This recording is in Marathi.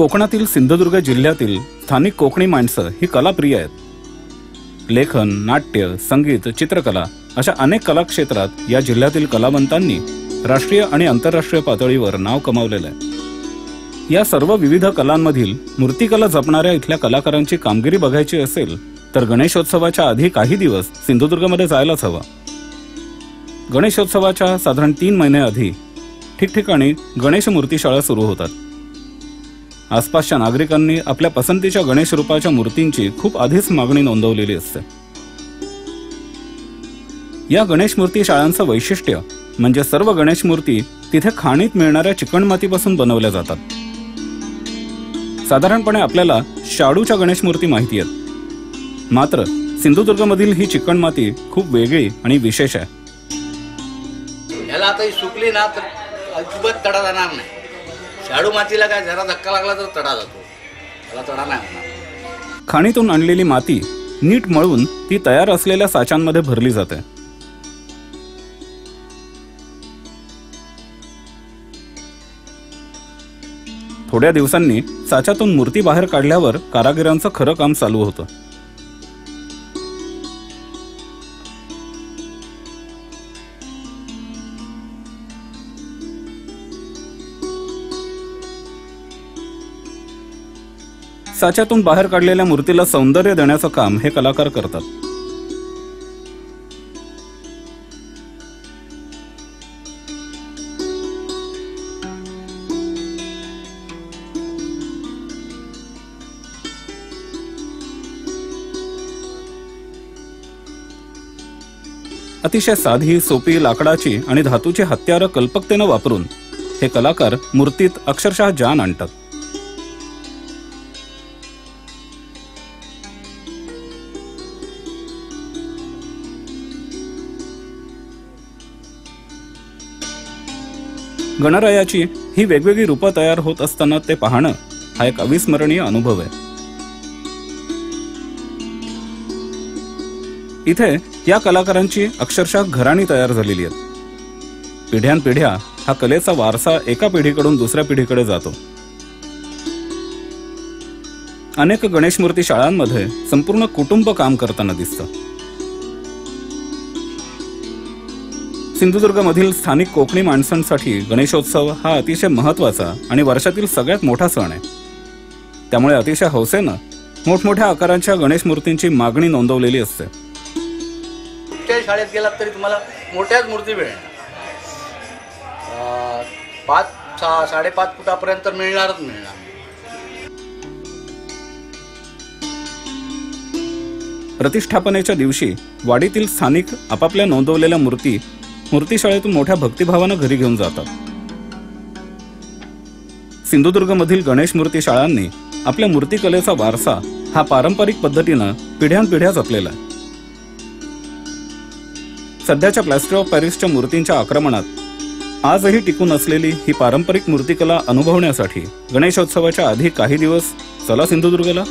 कोकणातील सिंधुदुर्ग जिल्ह्यातील स्थानिक कोकणी माणसं ही कलाप्रिय आहेत। लेखन, नाट्य, संगीत, चित्रकला अशा अनेक कला क्षेत्रात या जिल्ह्यातील कलावंतांनी राष्ट्रीय आणि आंतरराष्ट्रीय पातळीवर नाव कमावलेलं आहे। या सर्व विविध कलांमधील मूर्तिकला जपणाऱ्या इथल्या कलाकारांची कामगिरी बघायची असेल तर गणेशोत्सवाच्या आधी काही दिवस सिंधुदुर्गमध्ये जायलाच हवं। गणेशोत्सवाच्या साधारण 3 महिने आधी ठिकठिकाणी गणेश मूर्तिशाळा सुरू होतात। आसपासच्या नागरिकांनी आपल्या पसंतीच्या गणेश रूपाच्या मूर्तींची खूप आधीच मागणी नोंदवलेली असते। या गणेश मूर्ती शाळांचं वैशिष्ट्य म्हणजे सर्व गणेश मूर्ती तिथे खाणीत मिळणाऱ्या चिकणमातीपासून बनवल्या जातात। साधारणपणे आपल्याला शाडूच्या गणेश मूर्ती माहिती आहेत, मात्र सिंधुदुर्गमधील ही चिकणमाती खूप वेगळी आणि विशेष आहे। याला आता ही सुकली ना तर अजिबात तडा जाणार नाही। शाडू मातीला काय जरा धक्का लागला तर तडा जातो, त्याला तडा नाही होणार। खाणीतून आणलेली माती नीट मळून ती तयार असलेल्या साच्यांमध्ये भरली जाते। थोड्या दिवसांनी साच्यातून मूर्ती बाहेर काढल्यावर कारागिरांचं खरं काम चालू होतं। साच्यातून बाहेर काढलेल्या मूर्तीला सौंदर्य देण्याचं काम हे कलाकार करतात। अतिशय साधी, सोपी लाकडाची आणि धातूची हत्यारं कल्पकतेनं वापरून हे कलाकार मूर्तीत अक्षरशः जान आणतात। गणरायाची ही वेगवेगळी रूपं तयार होत असताना ते पाहणं हा एक अविस्मरणीय अनुभव आहे। इथे या कलाकारांची अक्षरशः घराणी तयार झालेली आहेत। पिढ्यानपिढ्या हा कलेचा वारसा एका पिढीकडून दुसऱ्या पिढीकडे जातो। अनेक गणेश मूर्ती शाळांमध्ये संपूर्ण कुटुंब काम करताना दिसतं। सिंधुदुर्गमधील स्थानिक कोकणी माणसांसाठी गणेशोत्सव हा अतिशय महत्त्वाचा आणि वर्षातील सगळ्यात मोठा सण आहे। त्यामुळे अतिशय हौसेनं मोठमोठ्या आकारांच्या गणेश मूर्तींची मागणी नोंदवलेली असते। कुठल्याही शाळेत गेलात तरी तुम्हाला मोठ्याच मूर्ती मिळणार, 5-6-5.5 फुटापर्यंत मिळणारच मिळणार। प्रतिष्ठापनेच्या दिवशी वाडीतील स्थानिक आपापल्या नोंदवलेल्या मूर्तिशाळेतून मोठ्या भक्तिभावानं घरी घेऊन जातात। सिंधुदुर्गमधील गणेश मूर्ती शाळांनी आपल्या मूर्तिकलेचा वारसा हा पारंपरिक पद्धतीनं पिढ्यानपिढ्या जपलेला आहे। सध्याच्या प्लॅस्टर ऑफ पॅरिसच्या मूर्तींच्या आक्रमणात आजही टिकून असलेली ही पारंपरिक मूर्तिकला अनुभवण्यासाठी गणेशोत्सवाच्या आधी काही दिवस चला सिंधुदुर्गला।